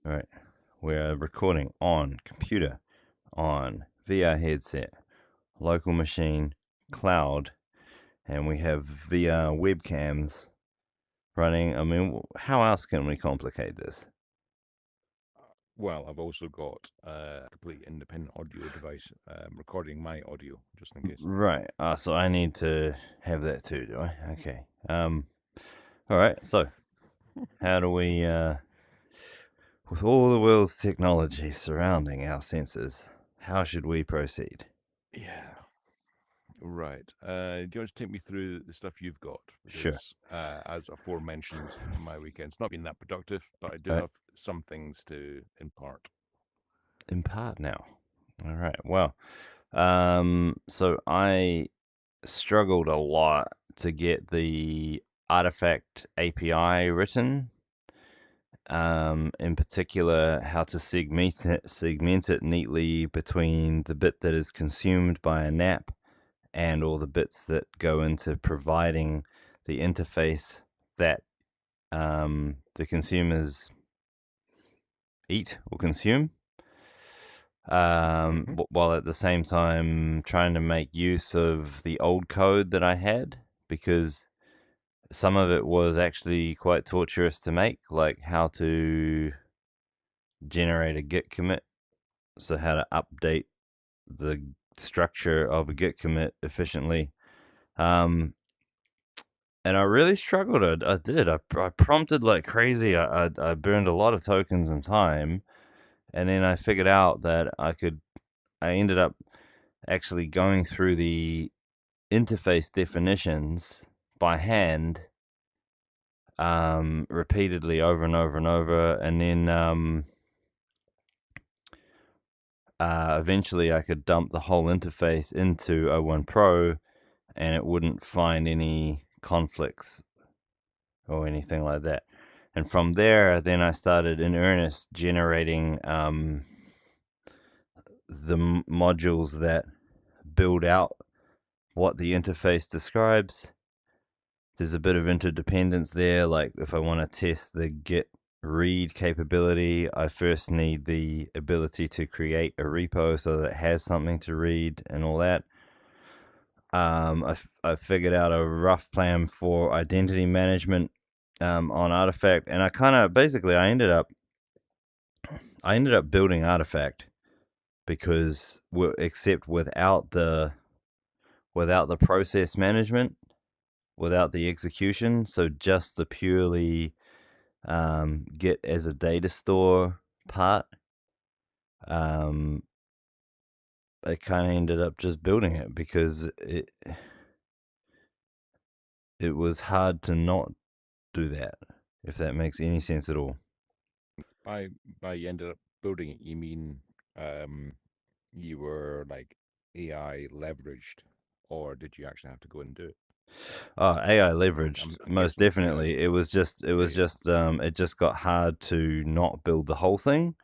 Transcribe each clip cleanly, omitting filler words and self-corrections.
All right. We're recording on computer, on VR headset, local machine, cloud, and we have VR webcams running. I mean, how else can we complicate this? Well, I've also got a complete independent audio device recording my audio, just in case. Right. So I need to have that too, do I? Okay. All right. So how do we, with all the world's technology surrounding our senses, how should we proceed? Yeah, right. Do you want to take me through the stuff you've got? Sure. Because, as aforementioned, my weekend's not been that productive, but I do All right. have some things to impart. In part now. All right. Well, so I struggled a lot to get the Artifact API written. In particular, how to segment it neatly between the bit that is consumed by a NAP and all the bits that go into providing the interface that the consumers eat or consume. Hmm. While at the same time trying to make use of the old code that I had, because some of it was actually quite torturous to make, like how to generate a Git commit, so how to update the structure of a Git commit efficiently. Um, and I really struggled. I did. I prompted like crazy. I burned a lot of tokens and time, and then I figured out that I could. I ended up actually going through the interface definitions by hand, repeatedly over and over and over, and then eventually I could dump the whole interface into O1 Pro, and it wouldn't find any conflicts or anything like that. And from there, then I started in earnest generating the modules that build out what the interface describes. There's a bit of interdependence there. Like if I want to test the Git read capability, I first need the ability to create a repo so that it has something to read and all that. I figured out a rough plan for identity management on Artifact, and I kind of basically I ended up building Artifact because except without the process management, without the execution, so just the purely Git as a data store part. I kind of ended up just building it because it was hard to not do that, if that makes any sense at all. By by you ended up building it, you mean you were like AI leveraged, or did you actually have to go and do it? Oh, AI I'm, leveraged, I'm, I'm most guessing, yeah, definitely. yeah, yeah. It just got hard to not build the whole thing.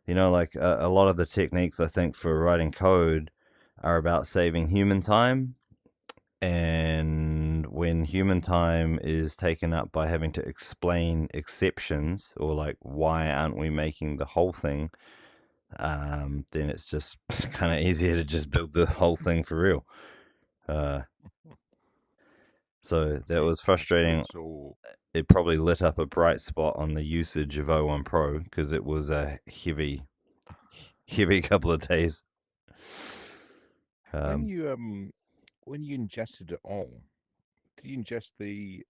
You know, like a lot of the techniques I think for writing code are about saving human time. And when human time is taken up by having to explain exceptions or like why aren't we making the whole thing, then it's just kind of easier to just build the whole thing for real. Uh, so that Okay, was okay. frustrating. So It probably lit up a bright spot on the usage of O1 Pro because it was a heavy couple of days. when Um, you um when you ingested it all, did you ingest the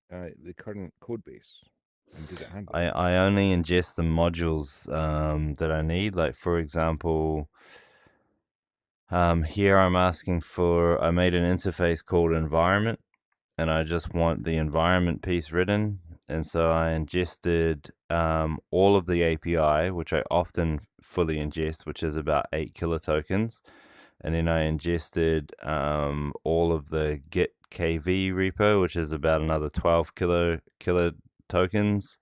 current code base, and did it handle it? I only ingest the modules that I need. Like for example, here I'm asking for. I made an interface called environment, and I just want the environment piece written. And so I ingested all of the API, which I often fully ingest, which is about 8 kilotokens. And then I ingested all of the Git KV repo, which is about another 12 kilotokens.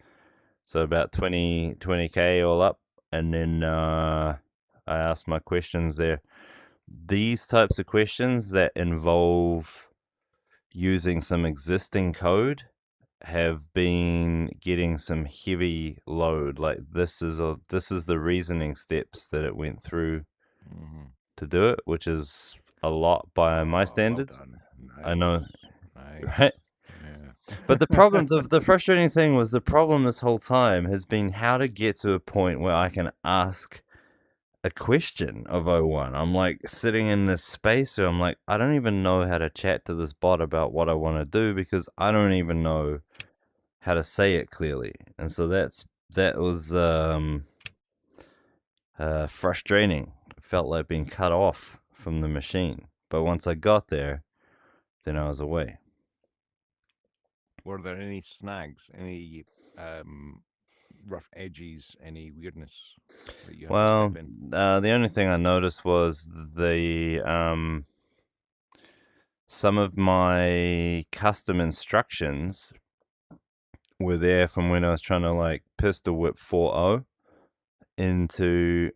So about 20k all up. And then I asked my questions there. These types of questions that involve using some existing code have been getting some heavy load. Like this is the reasoning steps that it went through Hmm. to do it, which is a lot by my Oh, well standards. done. I Nice. know, right? Nice. Yeah. But the problem, the frustrating thing was the problem this whole time has been how to get to a point where I can ask a question of O1. I'm like sitting in this space where I'm like, I don't even know how to chat to this bot about what I want to do because I don't even know how to say it clearly. And so that was frustrating. It felt like being cut off from the machine. But once I got there, then I was away. Were there any snags, any um, rough edges, any weirdness that you had to Well, step in? the only thing I noticed was some of my custom instructions were there from when I was trying to like pistol whip 4.0 into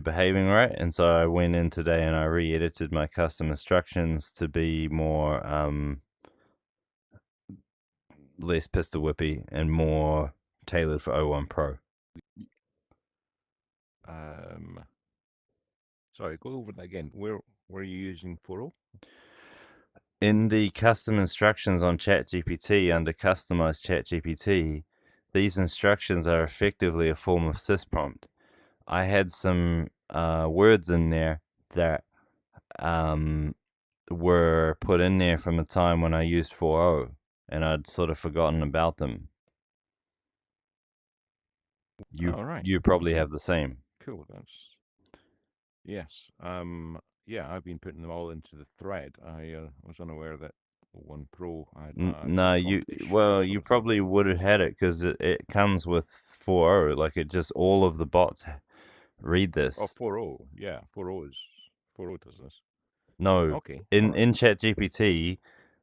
behaving right, and so I went in today and I re-edited my custom instructions to be more less pistol whippy and more tailored for O1 Pro. Um, Sorry, go over that again. Where were you using 4.0? In the custom instructions on ChatGPT under Customize ChatGPT, these instructions are effectively a form of sysprompt. I had some words in there that were put in there from the time when I used 4.0, and I'd sort of forgotten about them. You All right. you probably Okay. have the same. Cool. That's yes. Yeah, I've been putting them all into the thread. I was unaware that One Pro had a No, sysprompt-ish sort you of thing. probably would have had it because it comes with 4.0. Like it just all of the bots read Oh, this. 4.0. Yeah, 4.0 is 4.0 does this. No, Okay. All right. in ChatGPT,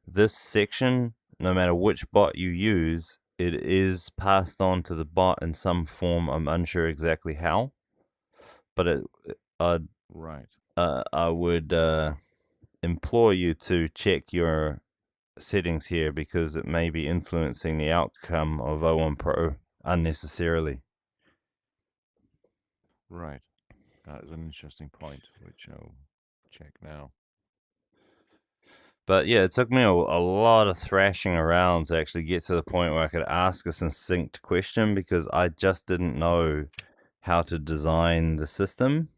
this section, no matter which bot you use, it is passed on to the bot in some form. I'm unsure exactly how, but uh, Right. I would implore you to check your settings here because it may be influencing the outcome of O1 Pro unnecessarily. Right. That is an interesting point, which I'll check now. But yeah, it took me a lot of thrashing around to actually get to the point where I could ask a succinct question because I just didn't know how to design the system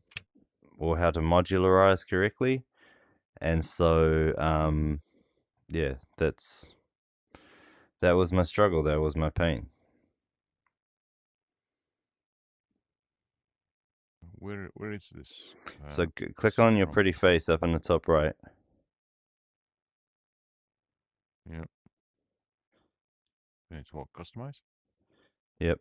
or how to modularize correctly. And so, yeah, that was my struggle. That was my pain. Where is this? So click This on your prompt. pretty face up in the top right. Yeah. It's what customize. Yep.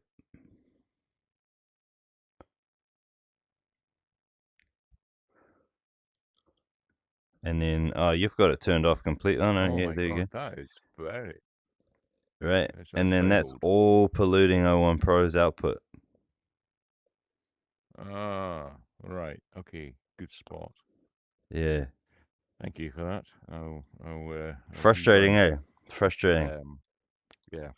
And then, oh, you've got it turned off completely. Oh, no, Oh yeah, my there you God, go. that is very. Right. That's And then very that's bold. all polluting O1 Pro's output. Ah, right. Okay. Good spot. Yeah. Thank you for that. I'll Frustrating, debug. eh? Frustrating. Um, yeah.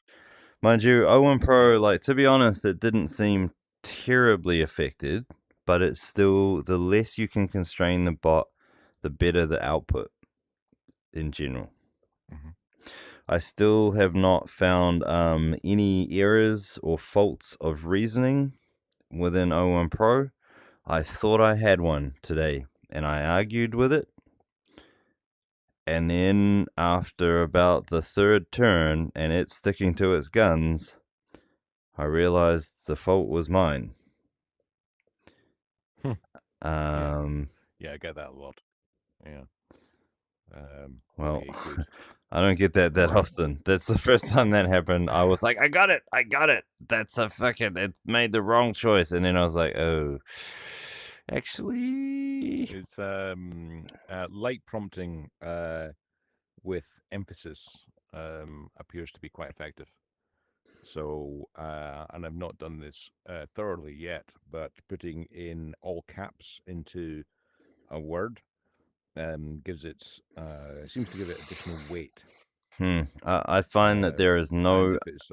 Mind you, O1 Yeah. Pro, like, to be honest, it didn't seem terribly affected, but it's still, the less you can constrain the bot, the better the output in general. Hmm. I still have not found any errors or faults of reasoning within O1 Pro. I thought I had one today, and I argued with it. And then, after about the third turn and it sticking to its guns, I realized the fault was mine. Yeah. Um, Yeah. I get that a lot. Yeah. well, Okay. Good. I don't get that Right. often. That's the first time that happened. I was like, I got it. That's a fucking, it made the wrong choice. And then I was like, oh, actually, It's light prompting with emphasis appears to be quite effective. So, and I've not done this thoroughly yet, but putting in all caps into a word gives it seems to give it additional weight. I find that there is And no. if it's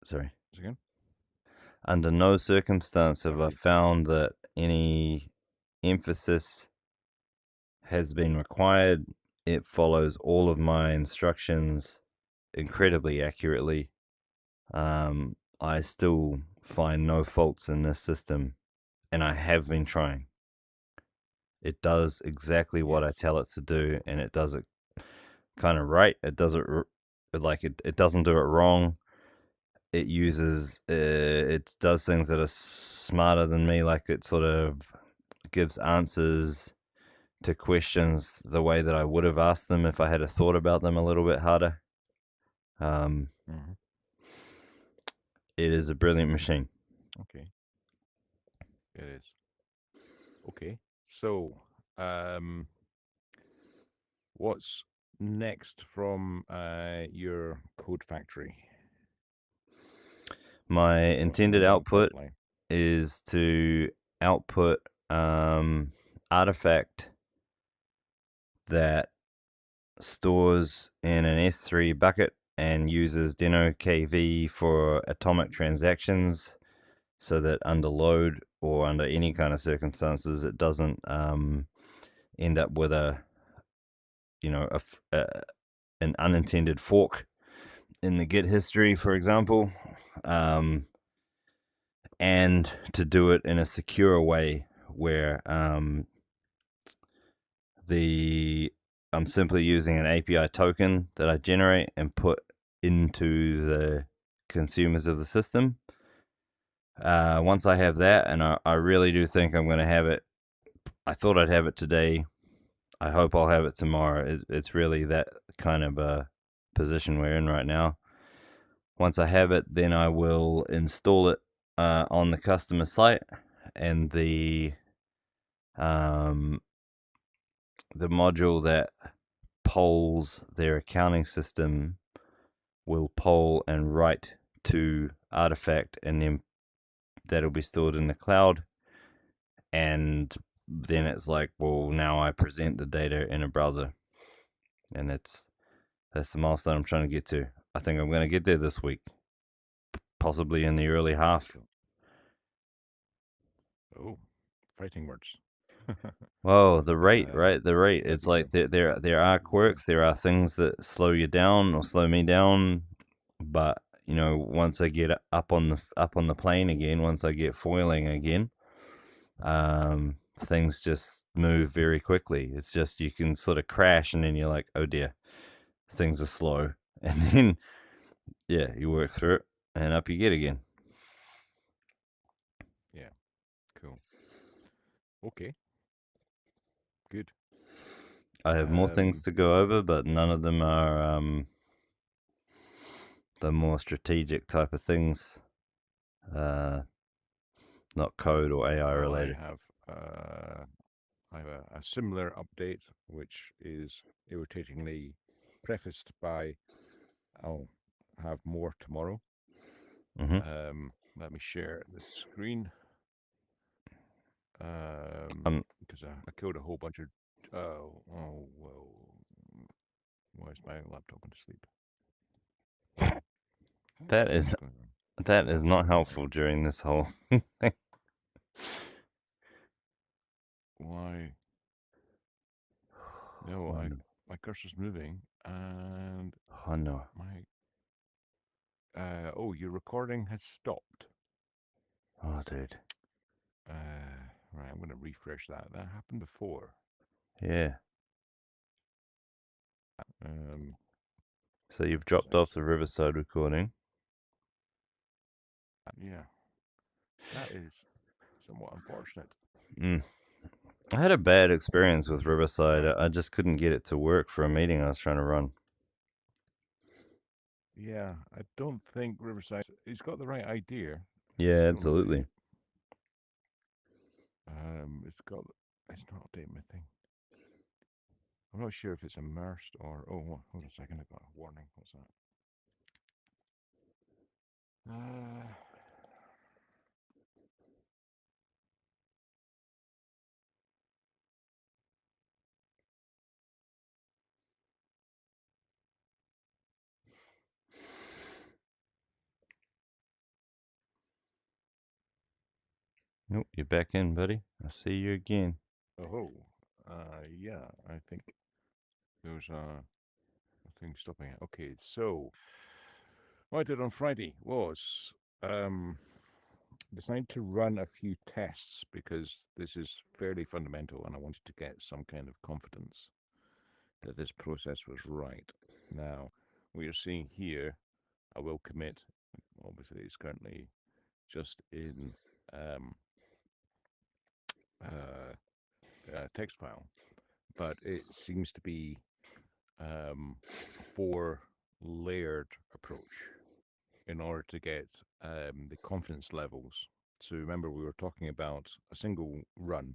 Sorry. again, Under no circumstance have I actually, found that any emphasis has been required. It follows all of my instructions incredibly accurately. I still find no faults in this system, and I have been trying. It does exactly what I yes, tell it to do, and it does it kind of right. It does it it doesn't do it wrong. It uses it does things that are smarter than me. Like it sort of gives answers to questions the way that I would have asked them if I had a thought about them a little bit harder. Um, hmm it is a brilliant machine. okay, it is okay. So, um, what's next from your code factory? My What's intended in the output pipeline? is to output artifact that stores in an S3 bucket and uses DenoKV for atomic transactions so that under load or under any kind of circumstances it doesn't end up with an unintended fork in the Git history, for example, and to do it in a secure way where I'm simply using an API token that I generate and put into the consumers of the system. Once I have that, and I really do think I'm going to have it. I thought I'd have it today. I hope I'll have it tomorrow. It's really that kind of a position we're in right now. Once I have it, then I will install it on the customer site, and the module that polls their accounting system will poll and write to Artifact, and then that'll be stored in the cloud. And then it's like, well, now I present the data in a browser, and that's the milestone I'm trying to get to. I think I'm going to get there this week, possibly in the early half. Cool. Oh, fighting words. Well, the rate, Um, right? The rate. but It's yeah, like there are quirks, there are things that slow you down or slow me down, but once I get up on the plane again, once I get foiling again, things just move very quickly. It's just you can sort of crash, and then you're like, oh dear, things are slow, and then yeah, you work through it, and up you get again. yeah, cool. Okay, good. I have more things Um, to go over, but none of them are the more strategic type of things. Not code or AI well, related. I have a similar update, which is irritatingly prefaced by I'll have more tomorrow. Hmm. Let me share the screen Um, because I killed a whole bunch of. Oh, well, why is my laptop going to sleep? that is What's going on? that is What's not going on? helpful during this whole thing. Why? No, Oh I no! my cursor's moving and Oh no! my oh, your recording has stopped. Oh dude! Right, I'm going to refresh that. That happened before. Yeah. Um, So you've because dropped off the Riverside recording. yeah, that is somewhat unfortunate. Mm. I had a bad experience with Riverside. Right. I just couldn't get it to work for a meeting I was trying to run. Yeah, I don't think Riverside. He's got the right idea. It's Yeah, still, absolutely. it's got. It's not updating my thing. I'm not sure if it's immersed or. Oh, hold on a second. I got a warning. What's that? Uh, Oh, you're back in, buddy. I see you again. Oh, yeah, I think there's a thing stopping it. Okay, so what I did on Friday was um, decided to run a few tests because this is fairly fundamental and I wanted to get some kind of confidence that this process was right. Now, what you're seeing here, I will commit, obviously, it's currently just in um, a text file, but it seems to be a four-layered approach in order to get the confidence levels. So remember, we were talking about a single run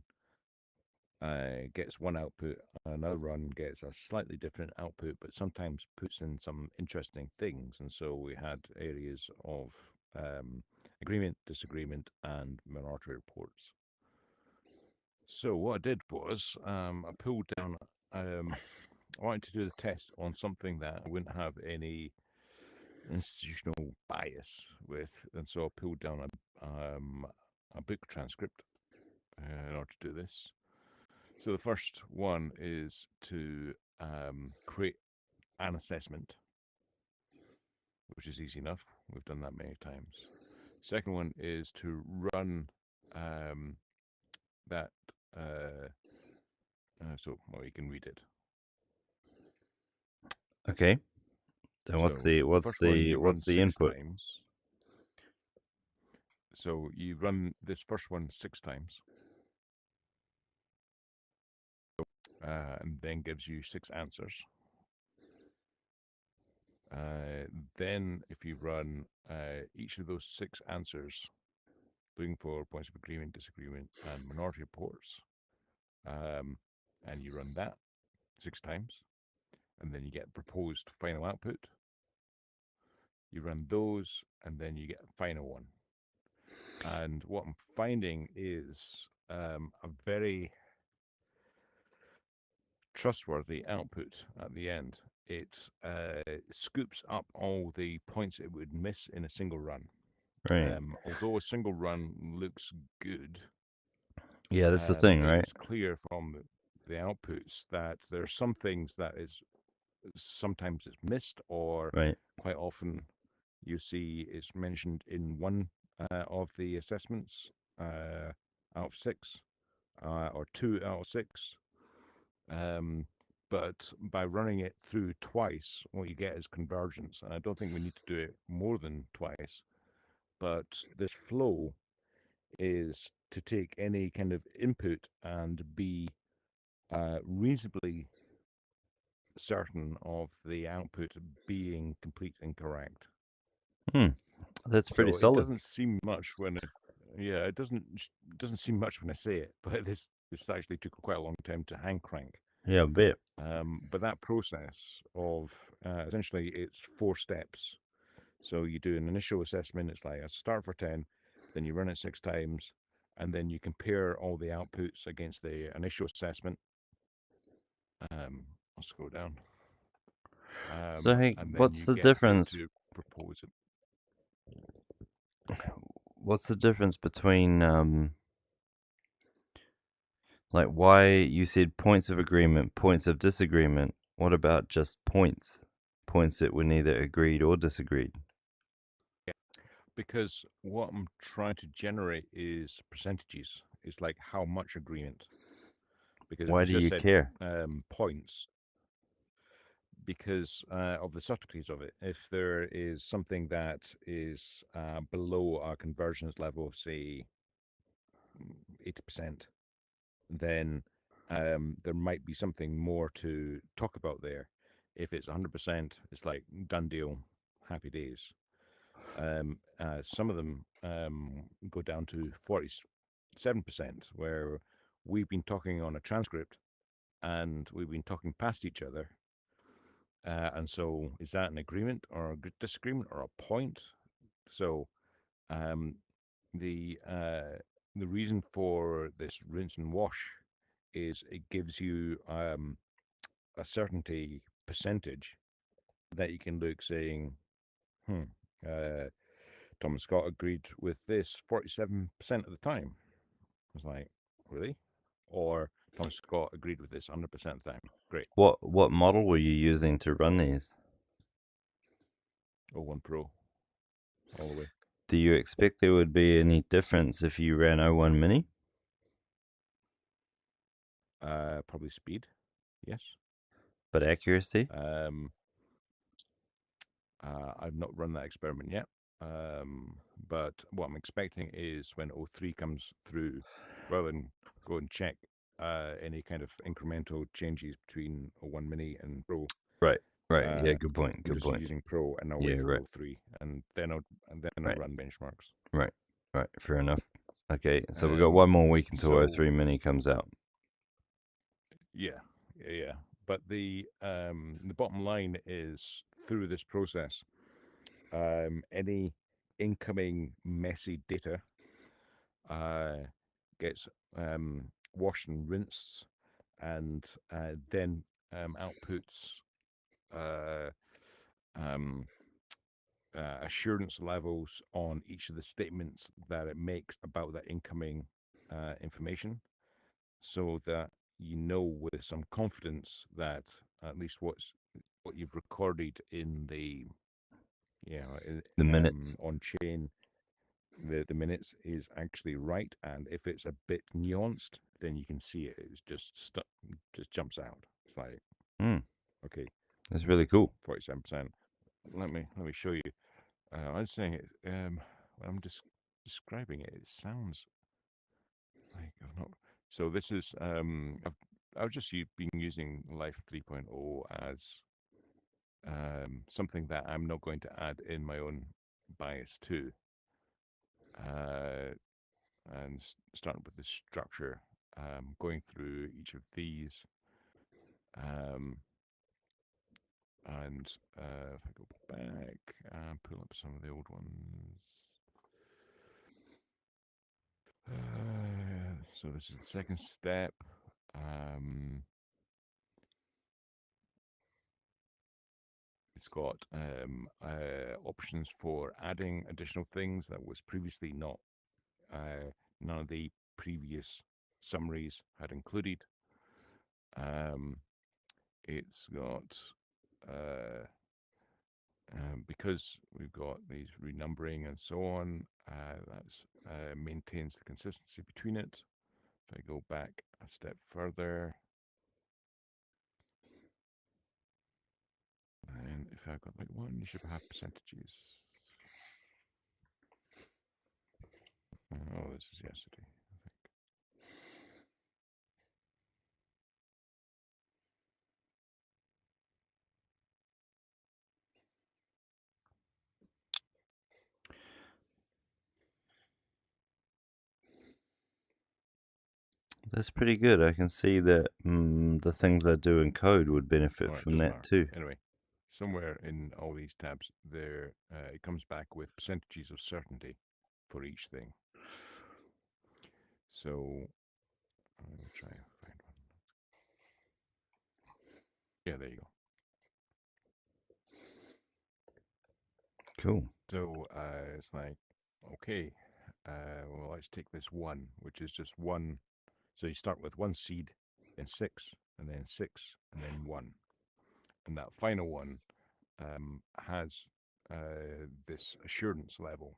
gets one output, another run gets a slightly different output, but sometimes puts in some interesting things. And so we had areas of agreement, disagreement, and minority reports. So what I did was I pulled down. I wanted to do the test on something that I wouldn't have any institutional bias with, and so I pulled down a book transcript in order to do this. So the first one is to create an assessment, which is easy enough. We've done that many times. Second one is to run um, that. Well, you can read it. Okay. Then So the what's first one the you run what's the six input? times. So you run this first one six times, and then gives you six answers. Then, if you run each of those six answers, looking for points of agreement, disagreement, and minority reports, and you run that six times, and then you get proposed final output. You run those, and then you get a final one. And what I'm finding is a very trustworthy output at the end. It scoops up all the points it would miss in a single run. Right. Although a single run looks good, Yeah, that's the thing, right? it's clear from the outputs that there are some things that is sometimes it's missed, or Right. quite often you see it's mentioned in one of the assessments out of six, or two out of six. Um, but by running it through twice, what you get is convergence. And I don't think we need to do it more than twice. But this flow is to take any kind of input and be reasonably certain of the output being complete and correct. Hmm. That's pretty So it solid. doesn't seem much when yeah, it doesn't seem much when I say it, but this actually took quite a long time to hand crank. Yeah, a bit. But that process of essentially it's four steps. So you do an initial assessment. It's like a start for 10, then you run it six times, and then you compare all the outputs against the initial assessment. I'll scroll down. So hey, And then what's you the get difference? to propose it. What's the difference between like why you said points of agreement, points of disagreement? What about just points? Points that were neither agreed or disagreed. Because what I'm trying to generate is percentages. It's like how much agreement. Because if Why it's do just you said care? points, because of the subtleties of it. If there is something that is below our conversions level, say 80%, then there might be something more to talk about there. If it's 100%, it's like done deal, happy days. Some of them go down to 47%, where we've been talking on a transcript and we've been talking past each other. And so, is that an agreement or a disagreement or a point? So, um, the uh, the reason for this rinse and wash is it gives you a certainty percentage that you can look saying, hmm, uh, Tom and Scott agreed with this 47% of the time. was like, really? Or Thomas Scott agreed with this 100% of the time. Great. What model were you using to run these? 01 Pro, all the way. Do you expect there would be any difference if you ran 01 Mini? Probably speed, yes. But accuracy? I've not run that experiment yet. But what I'm expecting is when O3 comes through, rather than go and check any kind of incremental changes between O1 Mini and Pro, Right. Yeah, good point. I'm Good just point. using Pro and I'll Yeah, wait for right. O3 and then I'll Right. run benchmarks. Right. Fair enough. Okay, so we've got one more week until O3 Mini comes out. Yeah. But the bottom line is through this process, any incoming messy data gets washed and rinsed, and then outputs uh, um, assurance levels on each of the statements that it makes about that incoming information, so that you know with some confidence that at least what you've recorded in the the minutes on chain the minutes is actually right, and if it's a bit nuanced, then you can see it. It's just jumps out. It's like okay, that's really cool. 47%. Let me show you. I was saying it. When I'm just describing it, it sounds like I've not. So this is I've just been using Life 3.0 as something that I'm not going to add in my own bias to. And starting with the structure, going through each of these, um, and if I go back and pull up some of the old ones. So this is the second step. It's got options for adding additional things that was previously not, none of the previous summaries had included. It's got, because we've got these renumbering and so on, that maintains the consistency between it. If I go back a step further, and if I've got the right one, you should have percentages. Oh, this is yesterday, I think. That's pretty good. I can see that the things I do in code would benefit from that too. Anyway, somewhere in all these tabs, there it comes back with percentages of certainty for each thing. So I'm going to try and find one. Yeah, there you go. Cool. So it's like, okay, well, let's take this one, which is just one. So you start with one seed, then six, and then six, and then one. And that final one has this assurance level.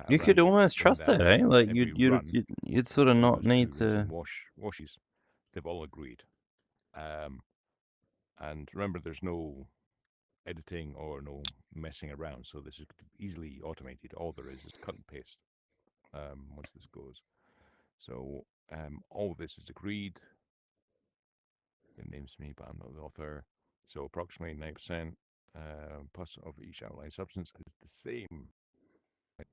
You could almost trust that, eh? Like you'd sort of not need to. Washes. They've all agreed. And remember, there's no editing or no messing around, so this is easily automated. All there is cut and paste once this goes. So all of this is agreed. It names me, but I'm not the author. So approximately 9% plus of each outline substance is the same. So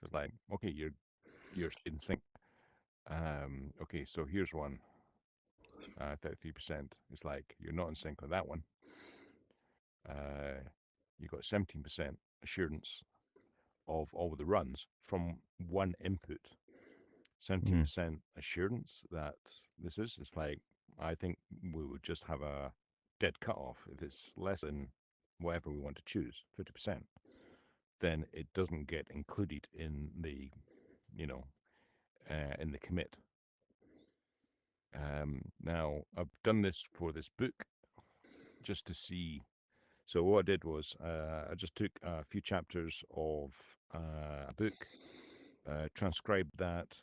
it's like, okay, you're in sync. Okay, so here's one. 33%. It's like you're not in sync on that one. You got 17% assurance of all of the runs from one input. 17% assurance that this is. It's like, I think we would just have a dead cutoff. If it's less than whatever we want to choose, 50%, then it doesn't get included in the, you know, in the commit. Now, I've done this for this book just to see. So what I did was I just took a few chapters of a book, transcribed that,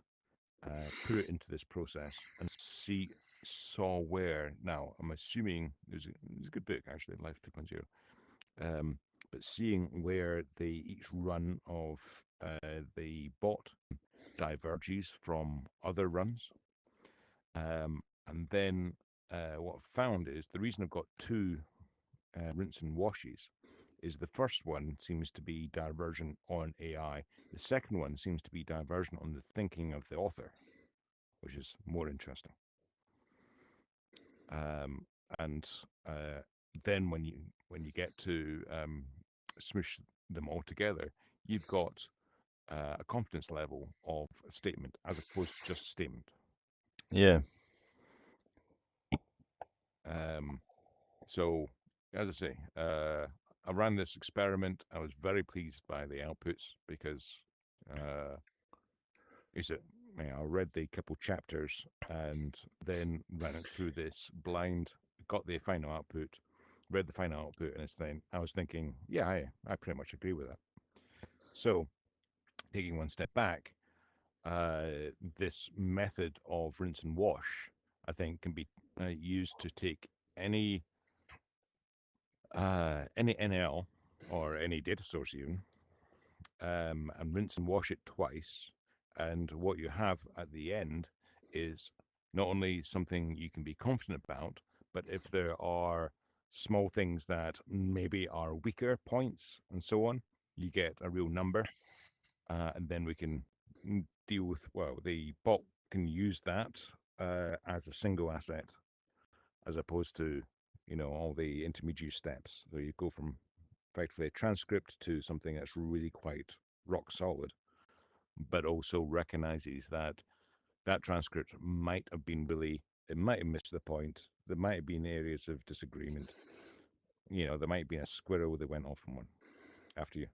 put it into this process, and saw where. Now, I'm assuming there's a good book actually, Life 2.0. But seeing where each run of the bot diverges from other runs. And then what I've found is the reason I've got two rinse and washes is the first one seems to be divergent on AI. The second one seems to be divergent on the thinking of the author, which is more interesting. And then when you get to smoosh them all together, you've got a confidence level of a statement as opposed to just a statement. Yeah. So, as I say, I ran this experiment. I was very pleased by the outputs because I read the couple chapters and then ran it through this blind, got the final output, read the final output, and then I was thinking, yeah, I pretty much agree with that. So, taking one step back, this method of rinse and wash, I think, can be used to take any NL or any data source even, and rinse and wash it twice. And what you have at the end is not only something you can be confident about, but if there are small things that maybe are weaker points and so on, you get a real number. And then we can deal with, well, the bot can use that as a single asset as opposed to, all the intermediate steps. So you go from effectively a transcript to something that's really quite rock solid, but also recognizes that that transcript might have been it might have missed the point. There might have been areas of disagreement. There might have been a squirrel that went off on one after you.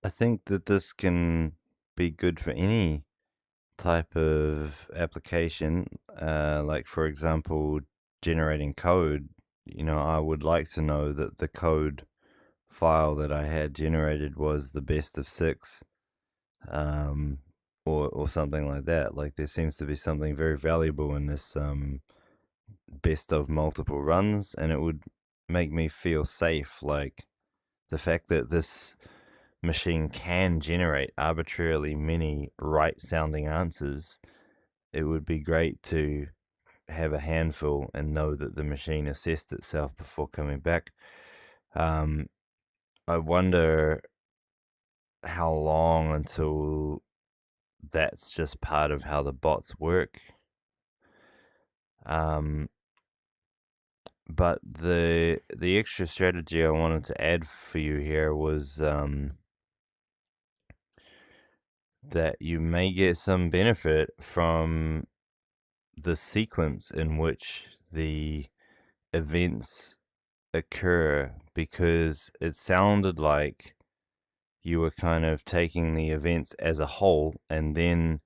I think that this can be good for any type of application. Like, for example, generating code. I would like to know that the code file that I had generated was the best of 6, or something like that. Like, there seems to be something very valuable in this best of multiple runs, and it would make me feel safe. Like, the fact that this machine can generate arbitrarily many right sounding answers, it would be great to have a handful and know that the machine assessed itself before coming back. I wonder how long until that's just part of how the bots work. But the extra strategy I wanted to add for you here was that you may get some benefit from the sequence in which the events occur, because it sounded like you were kind of taking the events as a whole and then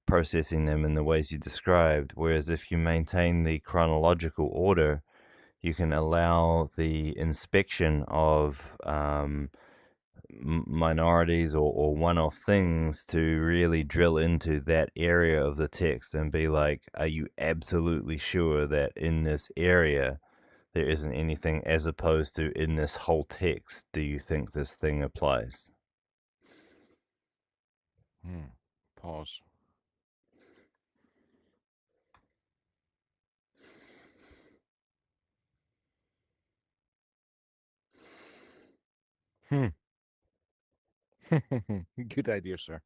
processing them in the ways you described. Whereas if you maintain the chronological order, you can allow the inspection of minorities or one-off things to really drill into that area of the text and be like, are you absolutely sure that in this area there isn't anything, as opposed to in this whole text, do you think this thing applies? Pause. Good idea, sir.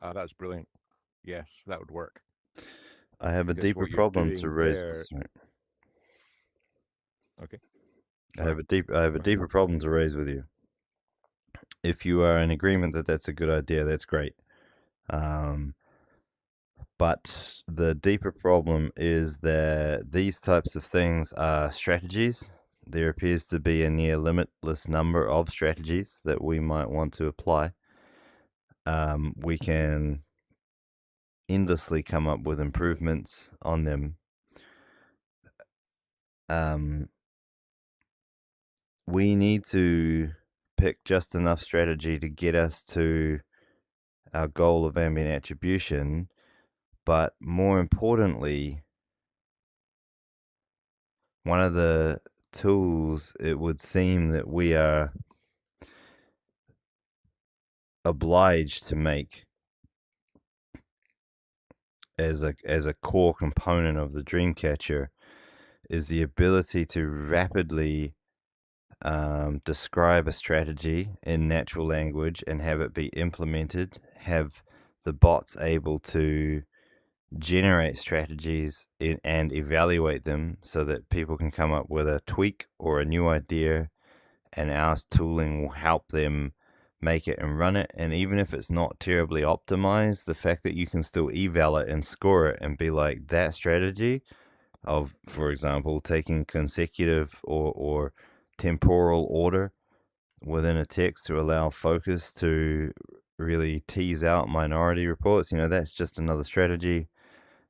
That's brilliant. Yes, that would work. I have a Because deeper what you're problem to doing raise there. with you. Okay. I have a deeper problem to raise with you. If you are in agreement that that's a good idea, that's great. But the deeper problem is that these types of things are strategies, there appears to be a near limitless number of strategies that we might want to apply. We can endlessly come up with improvements on them. We need to pick just enough strategy to get us to our goal of ambient attribution, but more importantly, one of the tools it would seem that we are obliged to make as a core component of the Dreamcatcher is the ability to rapidly describe a strategy in natural language and have it be implemented, have the bots able to generate strategies and evaluate them so that people can come up with a tweak or a new idea, and our tooling will help them make it and run it. And even if it's not terribly optimized, the fact that you can still eval it and score it and be like, that strategy of, for example, taking consecutive or temporal order within a text to allow focus to really tease out minority reports, that's just another strategy.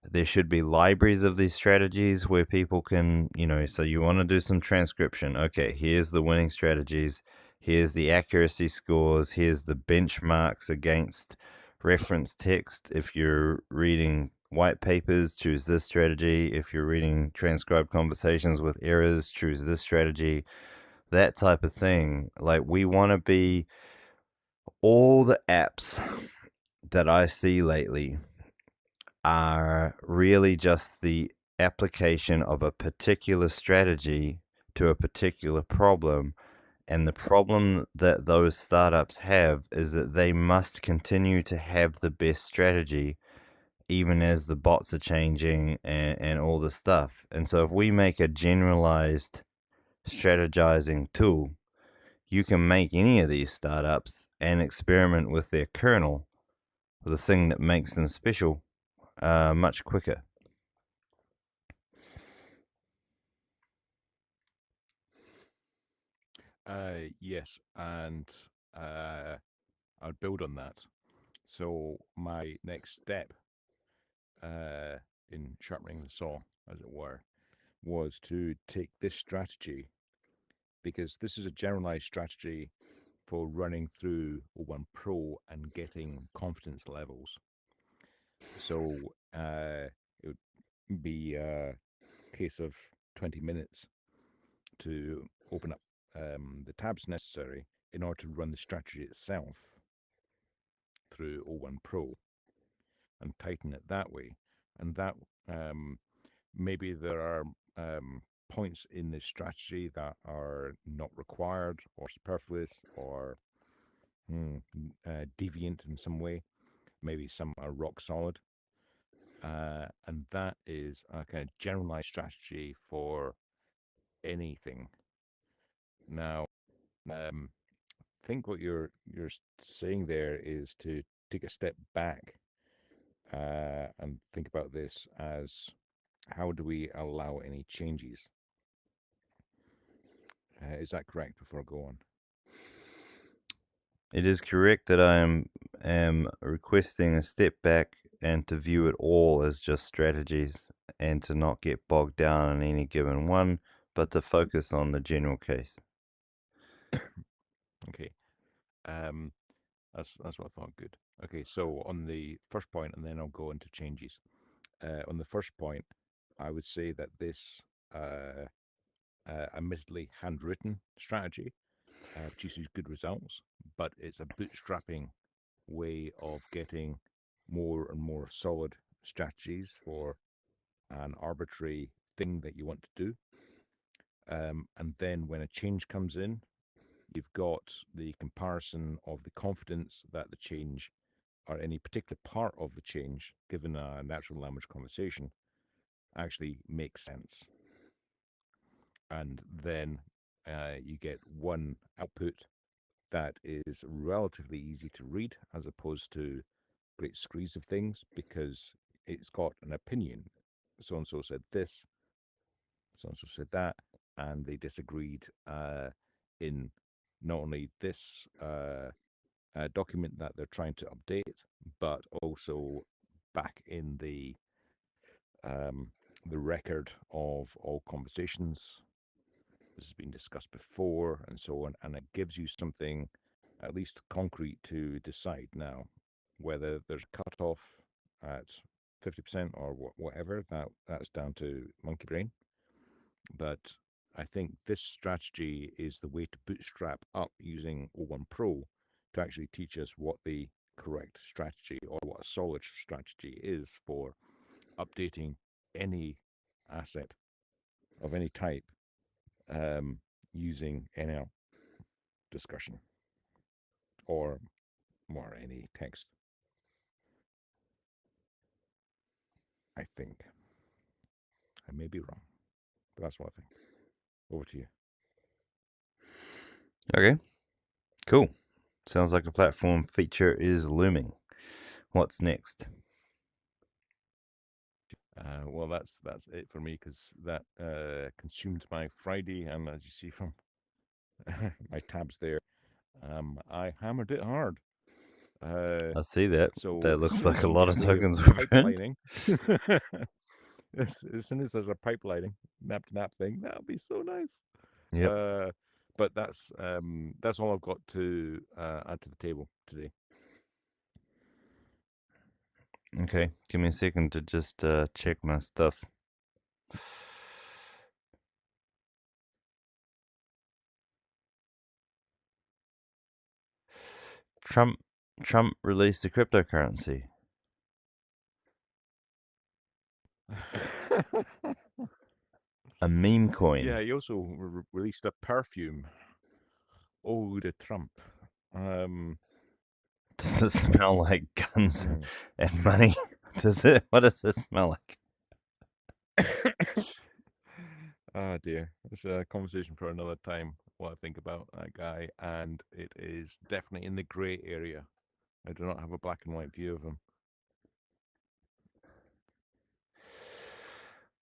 There should be libraries of these strategies where people can, so you want to do some transcription. Okay, here's the winning strategies. Here's the accuracy scores. Here's the benchmarks against reference text. If you're reading white papers, choose this strategy. If you're reading transcribed conversations with errors, choose this strategy. That type of thing. Like, we want to be all the apps that I see lately are really just the application of a particular strategy to a particular problem. And the problem that those startups have is that they must continue to have the best strategy, even as the bots are changing and all the stuff. And so if we make a generalized strategizing tool, you can make any of these startups and experiment with their kernel, the thing that makes them special, much quicker. Yes, and I'll build on that. So my next step in sharpening the saw, as it were, was to take this strategy, because this is a generalized strategy for running through O1 Pro and getting confidence levels. So it would be a case of 20 minutes to open up the tabs necessary in order to run the strategy itself through O1 Pro and tighten it that way. And that maybe there are points in this strategy that are not required or superfluous or deviant in some way. Maybe some are rock solid. And that is a kind of generalized strategy for anything. Now, I think what you're saying there is to take a step back and think about this as, how do we allow any changes? Is that correct before I go on? It is correct that I am requesting a step back and to view it all as just strategies and to not get bogged down in any given one, but to focus on the general case. Okay. That's what I thought. Good. Okay, so on the first point, and then I'll go into changes. On the first point, I would say that this admittedly handwritten strategy produces good results, but it's a bootstrapping way of getting more and more solid strategies for an arbitrary thing that you want to do. And then when a change comes in, you've got the comparison of the confidence that the change or any particular part of the change, given a natural language conversation, actually makes sense. And then you get one output that is relatively easy to read as opposed to great screeds of things, because it's got an opinion. So and so said this, so and so said that. and they disagreed in not only this document that they're trying to update, but also back in the record of all conversations. This has been discussed before, and so on, and it gives you something at least concrete to decide now whether there's a cutoff at 50% or whatever. That's down to monkey brain. But I think this strategy is the way to bootstrap up using O1 Pro to actually teach us what the correct strategy or what a solid strategy is for updating any asset of any type using NL discussion or more any text. I think. I may be wrong, but that's what I think. Over to you. Okay, cool. Sounds like a platform feature is looming. What's next? Well, that's it for me because that consumed my Friday, and as you see from my tabs there, I hammered it hard. I see that. So That as looks soon like as a we lot get of the tokens were burned. pipelining, as soon as there's a pipelining, nap to nap thing, that'll be so nice. Yep. But that's all I've got to add to the table today. Okay, give me a second to just check my stuff. Trump released a cryptocurrency. A meme coin. Yeah, he also released a perfume. Oh, the Trump. Does it smell like guns and money? Does it? What does it smell like? Ah, dear. It's a conversation for another time, what I think about that guy, and it is definitely in the grey area. I do not have a black and white view of him.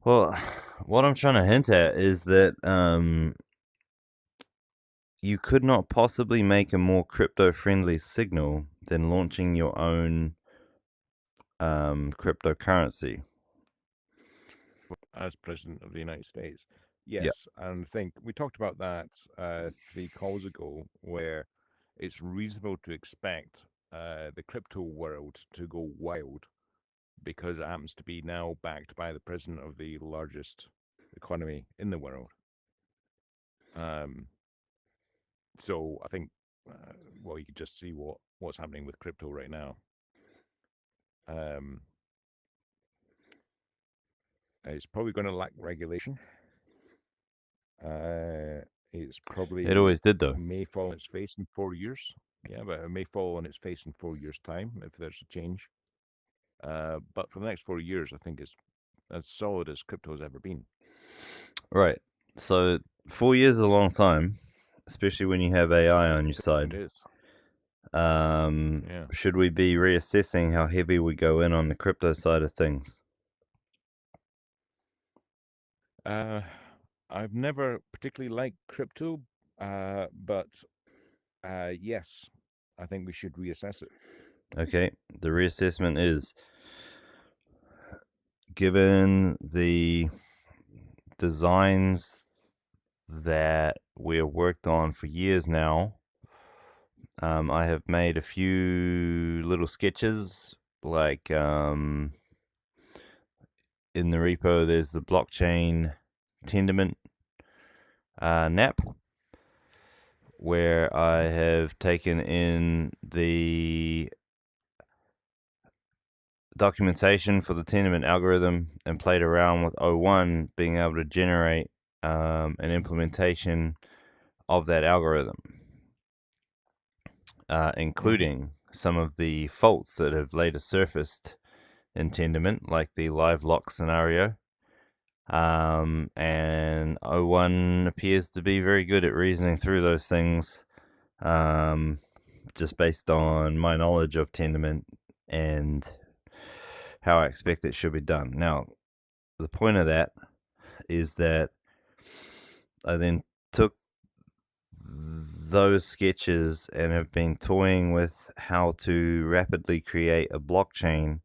Well, what I'm trying to hint at is that you could not possibly make a more crypto-friendly signal than launching your own cryptocurrency. As President of the United States. Yes, and I think we talked about that 3 calls ago, where it's reasonable to expect the crypto world to go wild because it happens to be now backed by the president of the largest economy in the world. So I think, well, you can just see what's happening with crypto right now. It's probably going to lack regulation. It's probably It always did, though. may fall on its face in 4 years. Yeah, but it may fall on its face in 4 years' time if there's a change. But for the next 4 years, I think it's as solid as crypto has ever been. Right. So 4 years is a long time, especially when you have AI on your side. It is. Should we be reassessing how heavy we go in on the crypto side of things? I've never particularly liked crypto, but yes, I think we should reassess it. Okay, the reassessment is, given the designs that we've worked on for years now, I have made a few little sketches, like in the repo there's the blockchain Tendermint NAP, where I have taken in the documentation for the Tendermint algorithm and played around with O1 being able to generate an implementation of that algorithm, including some of the faults that have later surfaced in Tendermint, like the live lock scenario. And O1 appears to be very good at reasoning through those things, just based on my knowledge of Tendermint and how I expect it should be done. Now, the point of that is that I then took those sketches and have been toying with how to rapidly create a blockchain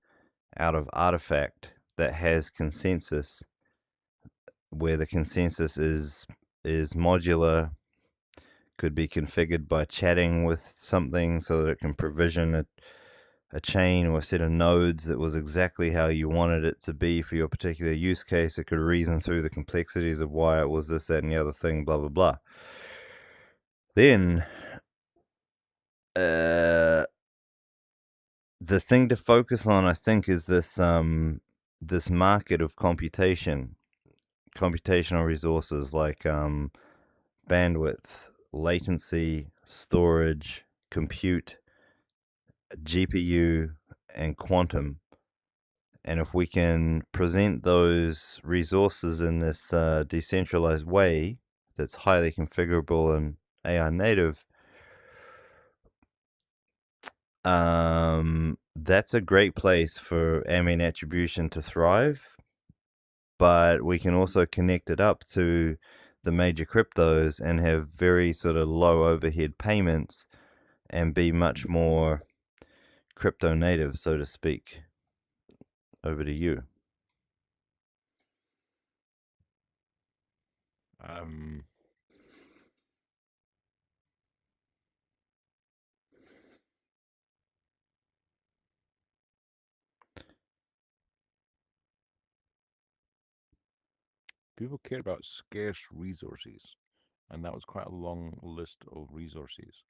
out of artifact that has consensus, where the consensus is modular, could be configured by chatting with something so that it can provision a chain or a set of nodes that was exactly how you wanted it to be for your particular use case. It could reason through the complexities of why it was this, that, and the other thing, blah, blah, blah. Then, the thing to focus on, I think, is this market of computational resources like bandwidth, latency, storage, compute, GPU, and quantum. And if we can present those resources in this decentralized way that's highly configurable and AI native, that's a great place for ambient attribution to thrive. But we can also connect it up to the major cryptos and have very sort of low overhead payments and be much more crypto native, so to speak. Over to you. People care about scarce resources, and that was quite a long list of resources.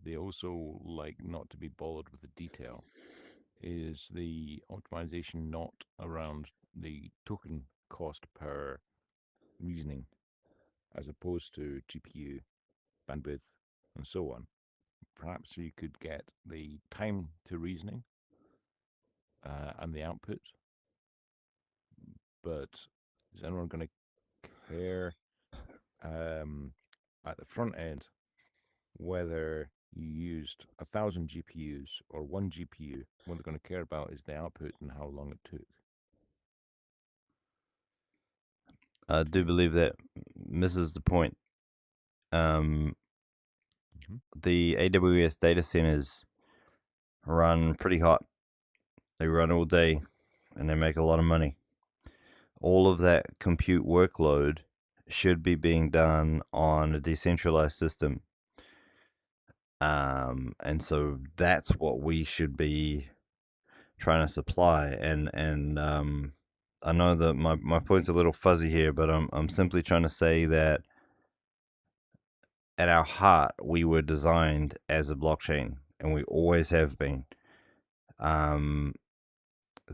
They also like not to be bothered with the detail. Is the optimization not around the token cost per reasoning, as opposed to GPU, bandwidth, and so on? Perhaps you could get the time to reasoning and the output, but is anyone going to care at the front end whether you used 1,000 GPUs or one GPU? What they're going to care about is the output and how long it took. I do believe that misses the point. The AWS data centers run pretty hot. They run all day and they make a lot of money. All of that compute workload should be being done on a decentralized system. And so that's what we should be trying to supply. And I know that my point's a little fuzzy here, but I'm simply trying to say that at our heart, we were designed as a blockchain, and we always have been.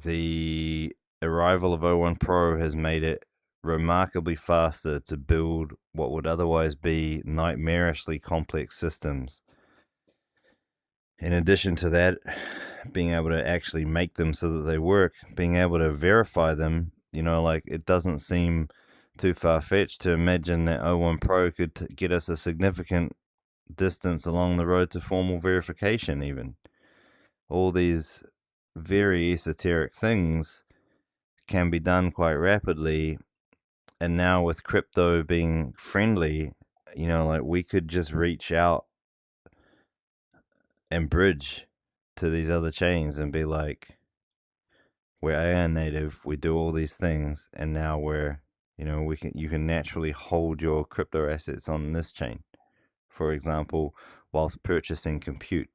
The arrival of O1 Pro has made it remarkably faster to build what would otherwise be nightmarishly complex systems. In addition to that, being able to actually make them so that they work, being able to verify them, like it doesn't seem too far-fetched to imagine that O1 Pro could get us a significant distance along the road to formal verification even. All these very esoteric things can be done quite rapidly, and now with crypto being friendly, like we could just reach out and bridge to these other chains and be like, we're AI native, we do all these things, and now you can naturally hold your crypto assets on this chain, for example, whilst purchasing compute.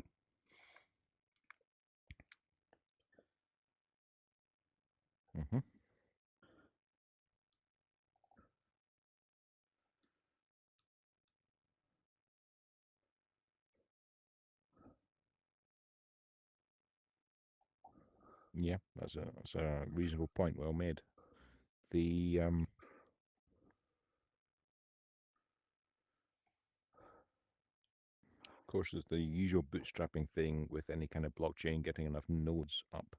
Yeah, that's a reasonable point. Well made. Of course, there's the usual bootstrapping thing with any kind of blockchain, getting enough nodes up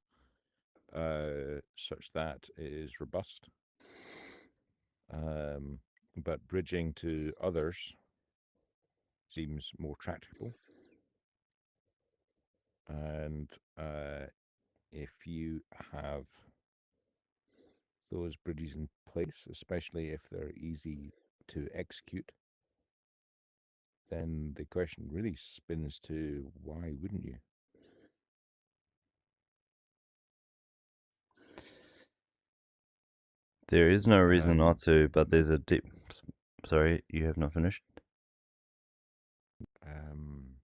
such that it is robust. But bridging to others seems more tractable. And if you have those bridges in place, especially if they're easy to execute, then the question really spins to why wouldn't you? There is no reason Um, not to, but there's a deep. Sorry, you have not finished. um,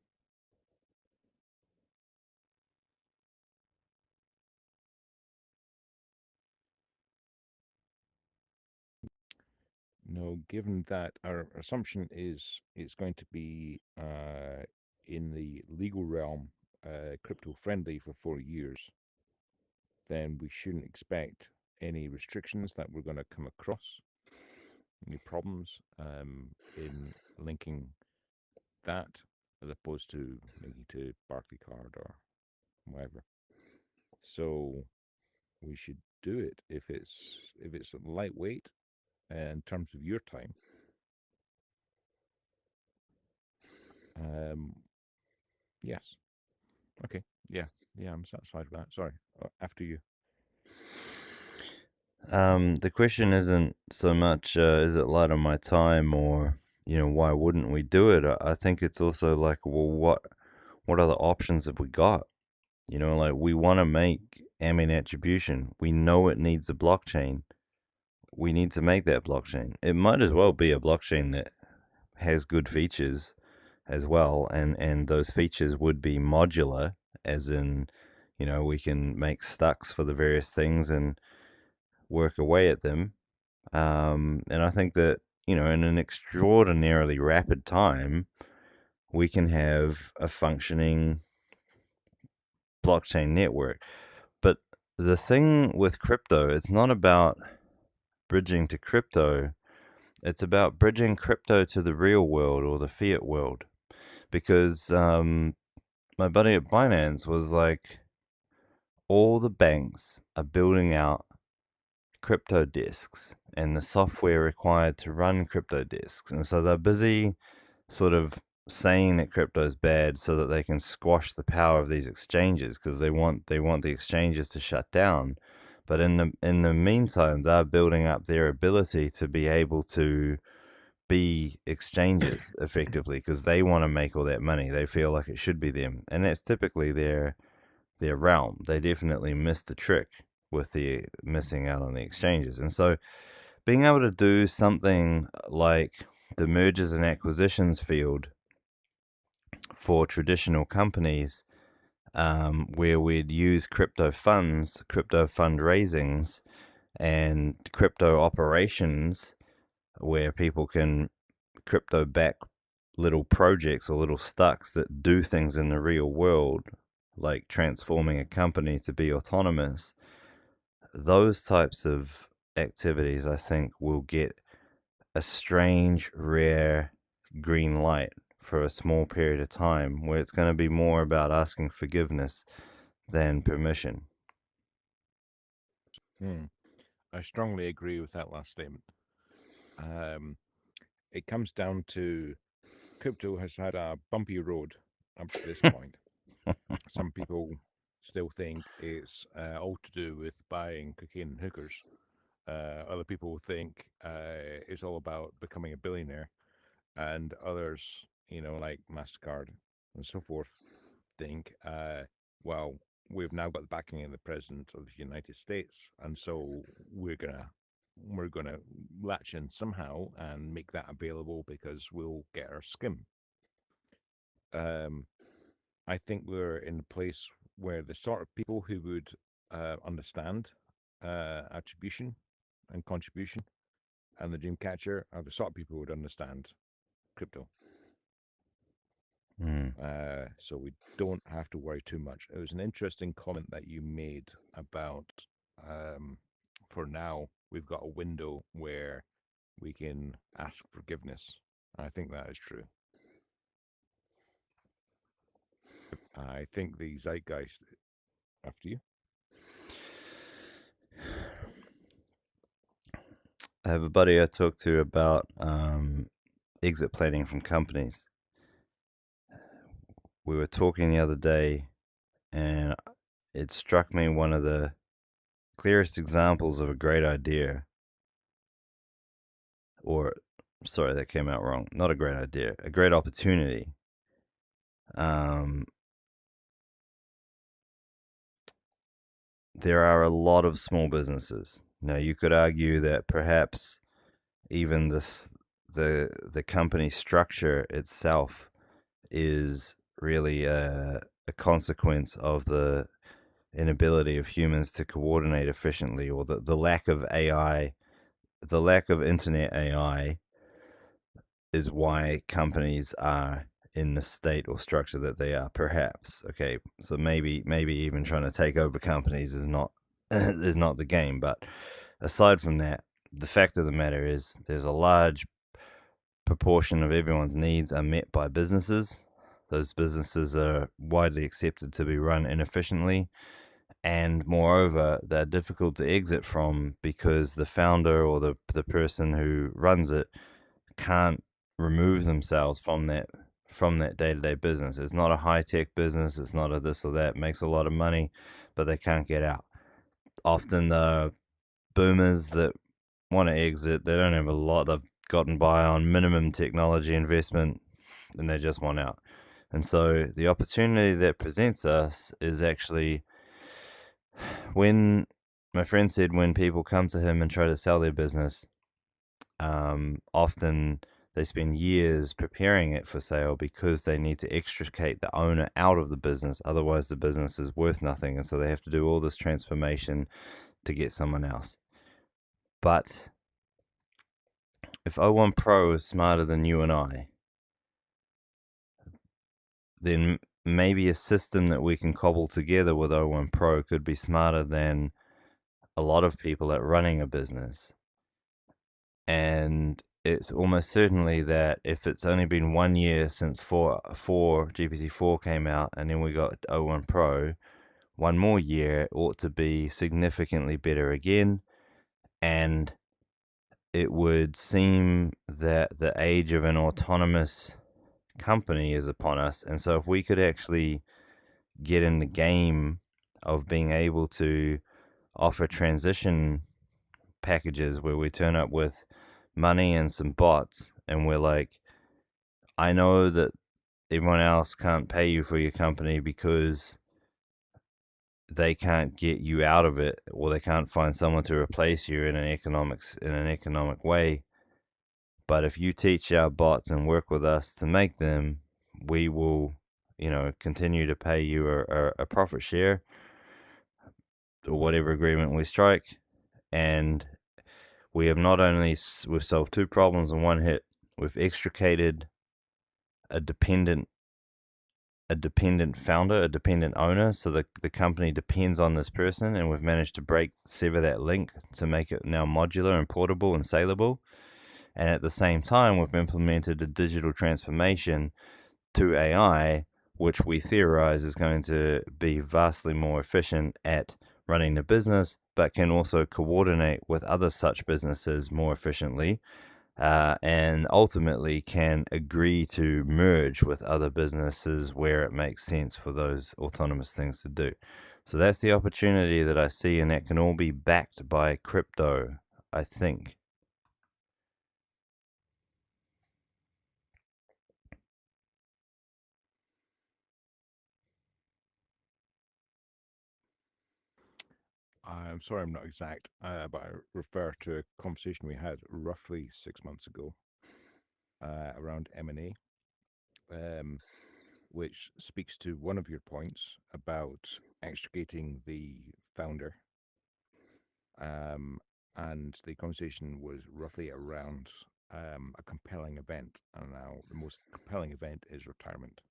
no, given that our assumption is it's going to be in the legal realm, crypto friendly for 4 years, then we shouldn't expect any restrictions that we're going to come across, any problems in linking that as opposed to linking to Barclaycard or whatever. So we should do it if it's lightweight in terms of your time. Um, yes. Okay. Yeah. Yeah. I'm satisfied with that. Sorry. After you. The question isn't so much is it light on my time, or why wouldn't we do it? I think it's also like, well, what other options have we got? Like, we want to make Amin attribution. We know it needs a blockchain. We need to make that blockchain. It might as well be a blockchain that has good features as well, and those features would be modular, as in, we can make stacks for the various things and work away at them. And I think that, in an extraordinarily rapid time, we can have a functioning blockchain network. But the thing with crypto, it's not about bridging to crypto, it's about bridging crypto to the real world or the fiat world. Because my buddy at Binance was like, all the banks are building out crypto desks and the software required to run crypto desks. And so they're busy sort of saying that crypto is bad so that they can squash the power of these exchanges, because they want the exchanges to shut down. But in the meantime, they're building up their ability to be able to be exchanges effectively, because they want to make all that money. They feel like it should be them, and that's typically their realm. They definitely missed the trick with the missing out on the exchanges. And so being able to do something like the mergers and acquisitions field for traditional companies, where we'd use crypto funds, crypto fundraisings, and crypto operations, where people can crypto back little projects or little stacks that do things in the real world, like transforming a company to be autonomous. Those types of activities, I think, will get a strange, rare green light for a small period of time, where it's going to be more about asking forgiveness than permission. Hmm. I strongly agree with that last statement. Um, it comes down to crypto has had a bumpy road up to this point. Some people still think it's all to do with buying cocaine and hookers. Other people think it's all about becoming a billionaire, and others, like Mastercard and so forth, think, well, we've now got the backing of the president of the United States, and so we're gonna latch in somehow and make that available because we'll get our skim. Um, I think we're in a place where the sort of people who would understand attribution and contribution and the dream catcher are the sort of people who would understand crypto. Mm. So we don't have to worry too much. It was an interesting comment that you made about, for now, we've got a window where we can ask forgiveness. I think that is true. I think the zeitgeist, after you. I have a buddy I talk to about exit planning from companies. We were talking the other day, and it struck me one of the clearest examples of a great idea, or sorry, that came out wrong. Not a great idea, a great opportunity. Um, there are a lot of small businesses. Now, you could argue that perhaps even the company structure itself is really a consequence of the inability of humans to coordinate efficiently, or the lack of AI, the lack of internet AI is why companies are in the state or structure that they are, perhaps. Okay, so maybe even trying to take over companies is not is not the game. But aside from that, the fact of the matter is there's a large proportion of everyone's needs are met by businesses. Those businesses are widely accepted to be run inefficiently, and moreover, they're difficult to exit from because the founder or the person who runs it can't remove themselves from that day-to-day business. It's not a high-tech business, it's not a this or that, it makes a lot of money, but they can't get out. Often the boomers that want to exit, they don't have a lot, they've gotten by on minimum technology investment, and they just want out. And so the opportunity that presents us is actually, when my friend said, when people come to him and try to sell their business, often they spend years preparing it for sale because they need to extricate the owner out of the business. Otherwise, the business is worth nothing. And so they have to do all this transformation to get someone else. But if O1 Pro is smarter than you and I, then maybe a system that we can cobble together with O1 Pro could be smarter than a lot of people at running a business. And it's almost certainly that if it's only been 1 year since GPT-4 came out, and then we got O1 Pro, one more year ought to be significantly better again. And it would seem that the age of an autonomous company is upon us. And so if we could actually get in the game of being able to offer transition packages where we turn up with money and some bots, and we're like, I know that everyone else can't pay you for your company because they can't get you out of it, or they can't find someone to replace you in an economic way. But if you teach our bots and work with us to make them, we will, continue to pay you a profit share, or whatever agreement we strike. And we have not only we've solved two problems in one hit. We've extricated a dependent founder, a dependent owner, so the company depends on this person, and we've managed to sever that link to make it now modular and portable and saleable. And at the same time, we've implemented a digital transformation to AI, which we theorize is going to be vastly more efficient at running the business, but can also coordinate with other such businesses more efficiently, and ultimately can agree to merge with other businesses where it makes sense for those autonomous things to do. So that's the opportunity that I see, and that can all be backed by crypto, I think. I'm sorry I'm not exact, but I refer to a conversation we had roughly 6 months ago around M&A, which speaks to one of your points about extricating the founder. And the conversation was roughly around a compelling event. And now the most compelling event is retirement.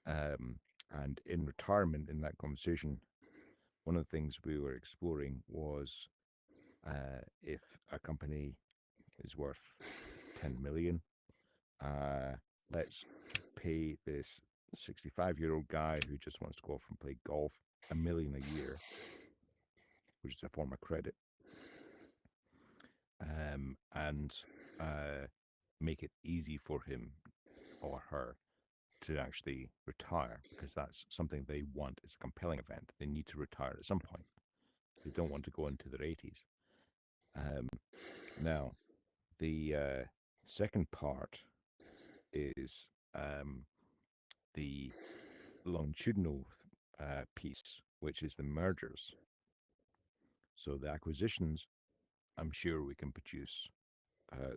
And in retirement, in that conversation, one of the things we were exploring was if a company is worth 10 million, let's pay this 65-year-old guy who just wants to go off and play golf $1 million a year, which is a form of credit, and make it easy for him or her to actually retire, because that's something they want. It's a compelling event. They need to retire at some point. They don't want to go into their 80s. Now, the second part is the longitudinal piece, which is the mergers. So the acquisitions, I'm sure we can produce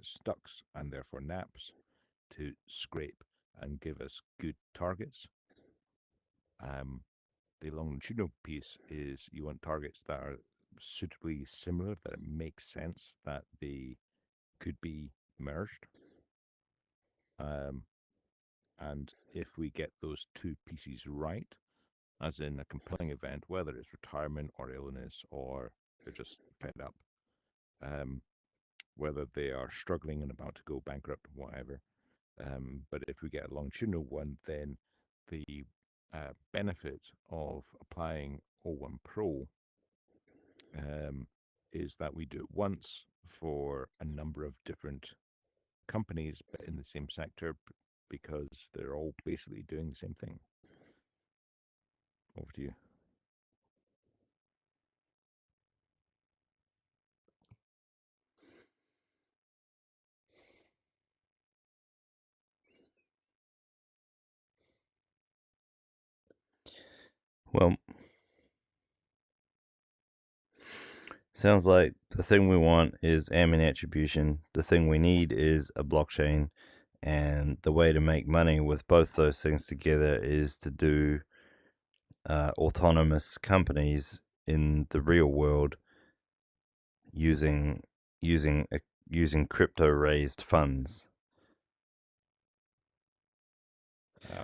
stucks and therefore naps to scrape and give us good targets. The longitudinal piece is you want targets that are suitably similar, that it makes sense that they could be merged. And if we get those two pieces right, as in a compelling event, whether it's retirement or illness or they're just fed up, whether they are struggling and about to go bankrupt, whatever. But if we get a longitudinal one, then the benefit of applying O1 Pro is that we do it once for a number of different companies, but in the same sector because they're all basically doing the same thing. Over to you. Well, sounds like the thing we want is ambient attribution. The thing we need is a blockchain. And the way to make money with both those things together is to do autonomous companies in the real world using crypto raised funds.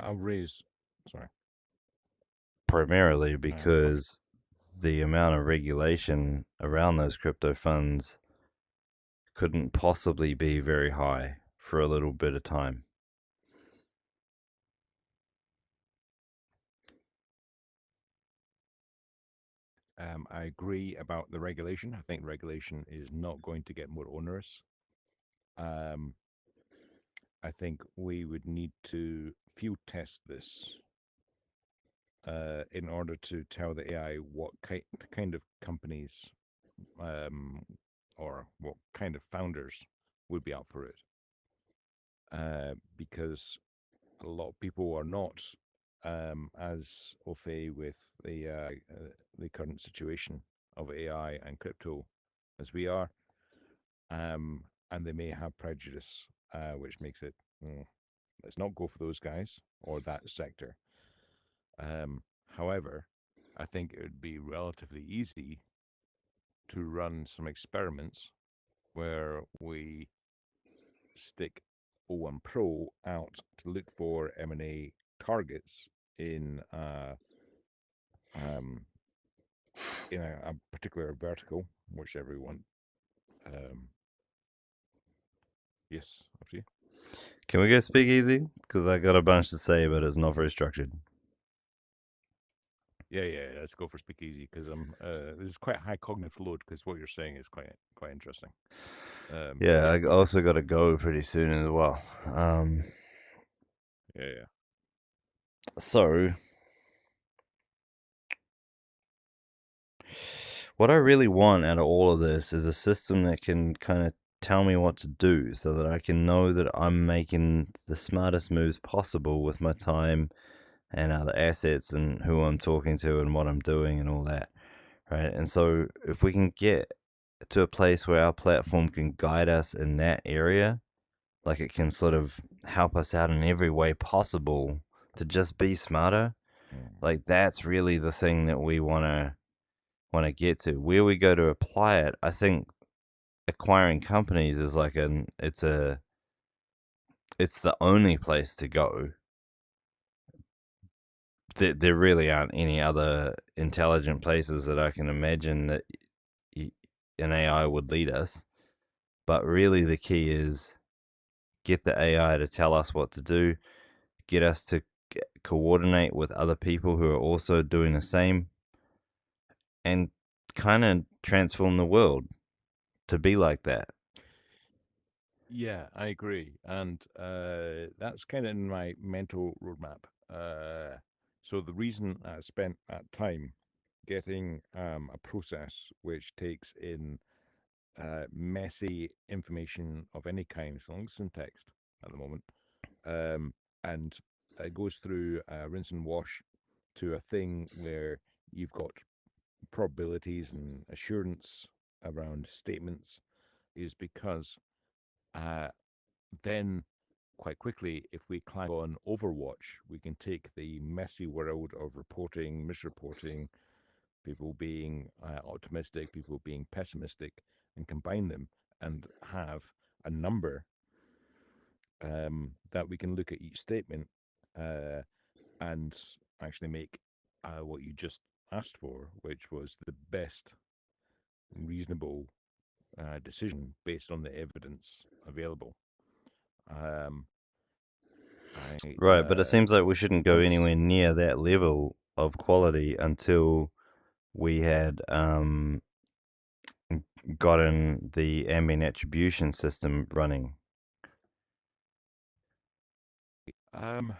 I'll raise. Sorry. Primarily because the amount of regulation around those crypto funds couldn't possibly be very high for a little bit of time. I agree about the regulation. I think regulation is not going to get more onerous. I think we would need to field test this in order to tell the AI what kind of companies or what kind of founders would be up for it. Because a lot of people are not as au fait with the current situation of AI and crypto as we are, and they may have prejudice, which makes it let's not go for those guys or that sector. However, I think it would be relatively easy to run some experiments where we stick O1 Pro out to look for M&A targets in a particular vertical, whichever you want. Yes, up to you. Can we go speak easy? Because I got a bunch to say, but it's not very structured. Yeah. Let's go for speakeasy because this is quite high cognitive load because what you're saying is quite interesting. Yeah, I also got to go pretty soon as well. Yeah. So, what I really want out of all of this is a system that can kind of tell me what to do so that I can know that I'm making the smartest moves possible with my time and other assets and who I'm talking to and what I'm doing and all that. Right. And so, if we can get to a place where our platform can guide us in that area, like it can sort of help us out in every way possible to just be smarter, like that's really the thing that we want to get to. Where we go to apply it, I think acquiring companies is like it's the only place to go. There really aren't any other intelligent places that I can imagine that an AI would lead us. But really, the key is get the AI to tell us what to do, get us to coordinate with other people who are also doing the same, and kind of transform the world to be like that. Yeah, I agree, and that's kind of in my mental roadmap. So the reason I spent that time getting a process which takes in messy information of any kind, so long as it's in text at the moment, um, and it goes through rinse and wash to a thing where you've got probabilities and assurance around statements, is because uh, then quite quickly, if we climb on Overwatch, we can take the messy world of reporting, misreporting, people being optimistic, people being pessimistic, and combine them and have a number that we can look at each statement uh, and actually make what you just asked for, which was the best reasonable decision based on the evidence available. Um, I Right, but it seems like we shouldn't go once anywhere near that level of quality until we had gotten the ambient attribution system running. um,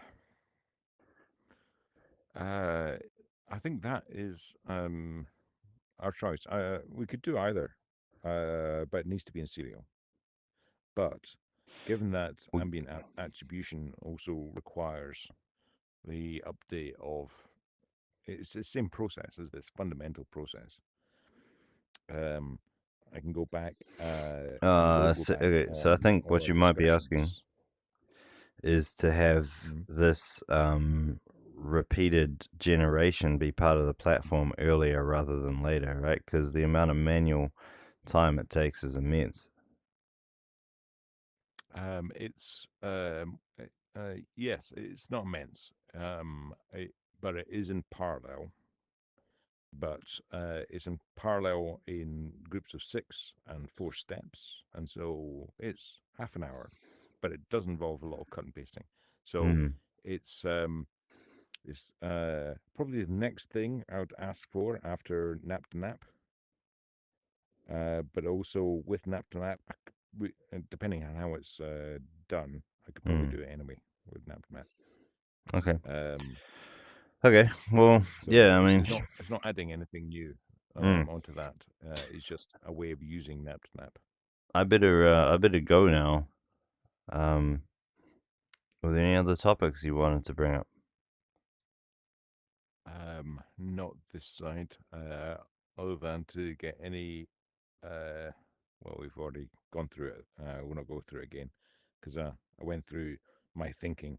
uh, I think that is our choice. We could do either, but it needs to be in serial. But given that We, ambient attribution also requires the update of, it's the same process as this fundamental process. Um, I can go back. We will go so, back okay, so I on think what our you might be asking discussions. is to have Mhm. this repeated generation be part of the platform earlier rather than later, right? Because the amount of manual time it takes is immense. It's yes, it's not immense, but it is in parallel. But it's in parallel in groups of 6 and 4 steps, and so it's half an hour, but it does involve a lot of cut and pasting. So Mm. it's probably the next thing I would ask for after nap to nap. But also with nap to nap, depending on how it's done, I could probably Mm. do it anyway with nap to nap. Okay. Um, Okay. Well, so yeah. I mean, it's not adding anything new mm, onto that. It's just a way of using nap to nap. I better go now. Um, were there any other topics you wanted to bring up? Not this side, other than to get any. Uh, well, we've already gone through it. We'll not go through it again because I went through my thinking,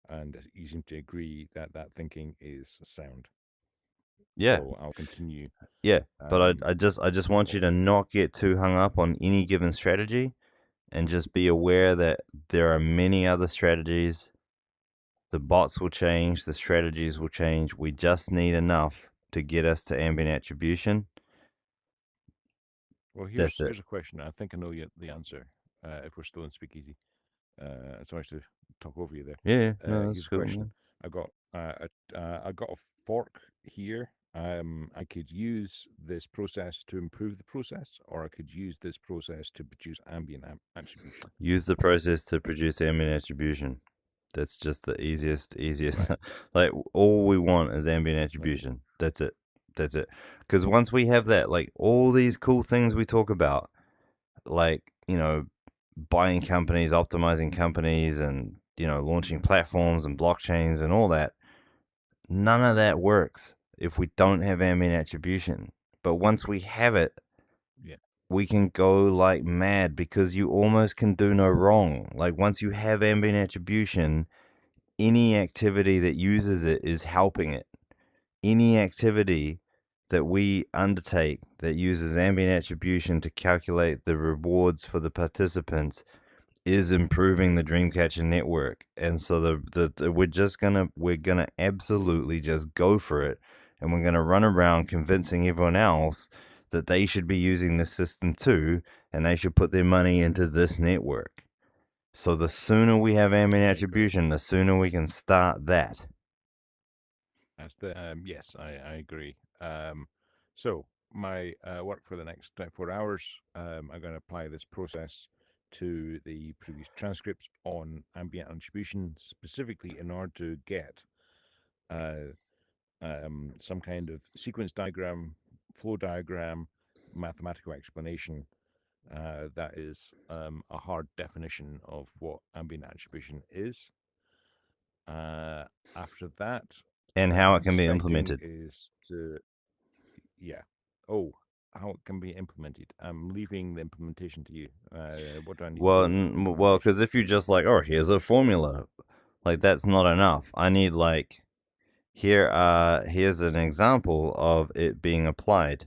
and you seem to agree that that thinking is sound. Yeah. So I'll continue. Yeah. But Um, I just want you or to not get too hung up on any given strategy, and just be aware that there are many other strategies. The bots will change, the strategies will change. We just need enough to get us to ambient attribution. well, That's it. here's a question. I think I know the answer. If we're still in Speakeasy, sorry to talk over you there. Yeah, yeah. No, that's Here's a cool, question. man. I got a fork here. I could use this process to improve the process, or I could use this process to produce ambient attribution. Use the process to produce ambient attribution. That's just the easiest. Right. Like, all we want is ambient Okay. attribution. That's it. That's it. Because once we have that, like, all these cool things we talk about, like, buying companies, optimizing companies, and, launching platforms and blockchains and all that, none of that works if we don't have ambient attribution. But once we have it, Yeah. we can go like mad because you almost can do no wrong. Like, once you have ambient attribution, any activity that uses it is helping it. Any activity that we undertake that uses ambient attribution to calculate the rewards for the participants is improving the Dreamcatcher network. And so we're gonna absolutely just go for it, and we're gonna run around convincing everyone else that they should be using this system too, and they should put their money into this network. So the sooner we have ambient I agree. attribution, the sooner we can start that. That's the yes, I agree. So my work for the next 24 hours, I'm going to apply this process to the previous transcripts on ambient attribution, specifically in order to get uh, some kind of sequence diagram, flow diagram, mathematical explanation that is a hard definition of what ambient attribution is. After that, And what how I'm it can be expecting implemented. is to, yeah. Oh, how it can be implemented. I'm leaving the implementation to you. What do I need to Well, do for well, implementation? because if you just like, oh, here's a formula, like that's not enough. I need like, here's an example of it being applied.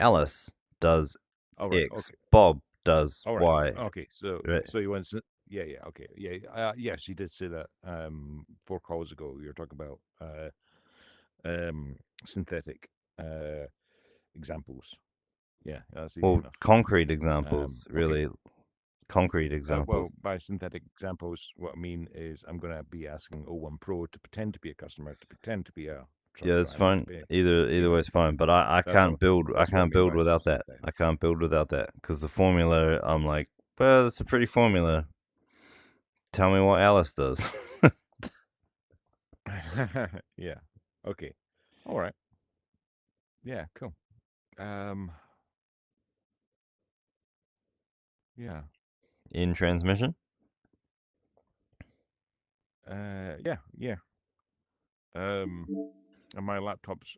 Alice does All right. X, Okay. Bob does All right. Y. Okay. So Right? you want yeah, yeah. Okay. Yeah. Yes, you did say that 4 calls ago. You were talking about synthetic examples. Yeah, that's easy Well, enough. concrete examples, Okay. really, concrete examples. Well, by synthetic examples, what I mean is I'm going to be asking O1 Pro to pretend to be a customer, to pretend to be a truck Yeah, that's driver, fine. Either way is fine. But I that's can't build. I that's what I can't mean build by without that. synthetic. I can't build without that because the formula. I'm like, well, it's a pretty formula. Tell me what Alice does. Yeah. Okay. All right. Yeah. Cool. Um. Yeah. In transmission. Yeah. Yeah. And my laptop's